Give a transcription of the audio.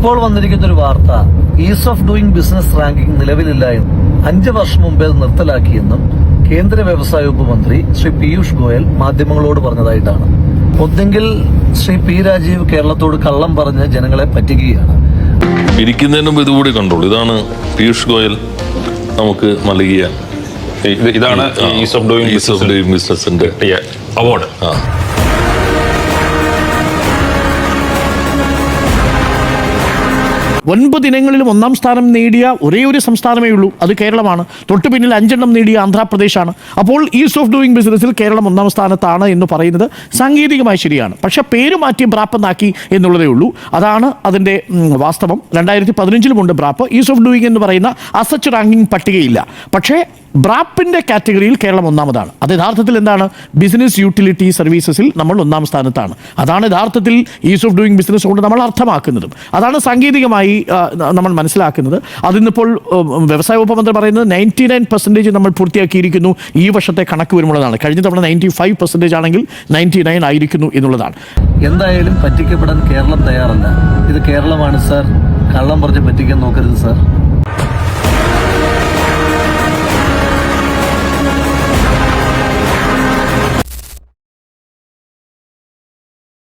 ഇപ്പോൾ വന്നിരിക്കുന്ന ഒരു വാർത്ത, is of doing business ranking നിലവിലില്ല എന്നും 5 വർഷം മുമ്പേ അത് നിർത്തലാക്കിയെന്നും കേന്ദ്ര വ്യവസായ വകുപ്പ് മന്ത്രി ശ്രീ പീയൂഷ് ഗോയൽ മാധ്യമങ്ങളോട് പറഞ്ഞതായിട്ടാണ്. ഒന്നെങ്കിൽ ശ്രീ പി രാജീവ് കേരളത്തോട് കള്ളം പറഞ്ഞ് ജനങ്ങളെ പറ്റിക്കുകയാണ്. ഇരിക്കുന്നതിന് മുമ്പ് ഇതുകൂടി കണ്ടോളൂ. ഇതാണ് പീയൂഷ് ഗോയൽ നമുക്ക് നൽകിയ ഇതാണ് ഈസ് ഓഫ് ഡൂയിങ് ബിസിനസിന്റെ അവാർഡ്. ഒൻപത് ഇനങ്ങളിലും 1-ാം സ്ഥാനം നേടിയ ഒരേ ഒരു സംസ്ഥാനമേ ഉള്ളൂ, അത് കേരളമാണ്. തൊട്ടു പിന്നിൽ 5 എണ്ണം നേടിയ ആന്ധ്രാപ്രദേശാണ്. അപ്പോൾ ഈസ് ഓഫ് ഡൂയിങ് ബിസിനസ്സിൽ കേരളം 1-ാം സ്ഥാനത്താണ് എന്ന് പറയുന്നത് സാങ്കേതികമായി ശരിയാണ്. പക്ഷേ പേര് മാറ്റി ബ്രാപ്പെന്നാക്കി എന്നുള്ളതേ ഉള്ളൂ. അതാണ് അതിൻ്റെ വാസ്തവം. 2015 ബ്രാപ്പ്. ഈസ് ഓഫ് ഡൂയിങ് എന്ന് പറയുന്ന അസച്ച് റാങ്കിങ് പട്ടികയില്ല. പക്ഷേ ബ്രാപ്പിൻ്റെ കാറ്റഗറിയിൽ കേരളം 1-ാമതാണ്. അത് യഥാർത്ഥത്തിൽ എന്താണ്? ബിസിനസ് യൂട്ടിലിറ്റി സർവീസസിൽ നമ്മൾ 1-ാം സ്ഥാനത്താണ്. അതാണ് യഥാർത്ഥത്തിൽ ഈസ് ഓഫ് ഡൂയിങ് ബിസിനസ് കൊണ്ട് നമ്മൾ അർത്ഥമാക്കുന്നതും. അതാണ് സാങ്കേതികമായി നമ്മൾ മനസ്സിലാക്കുന്നത്. അതിന്നിപ്പോൾ വ്യവസായ വകുപ്പ് മന്ത്രി പറയുന്നത് 99% നമ്മൾ പൂർത്തിയാക്കിയിരിക്കുന്നു ഈ വർഷത്തെ കണക്ക് വരുമ്പോഴാണ്. കഴിഞ്ഞ തവണ 95% ആണെങ്കിൽ 99 ആയിരിക്കുന്നു എന്നുള്ളതാണ്. എന്തായാലും പറ്റിക്കപ്പെടാൻ കേരളം തയ്യാറല്ല. ഇത് കേരളമാണ് സാർ. കള്ളം പറഞ്ഞ് പറ്റിക്കാൻ നോക്കരുത് സാർ.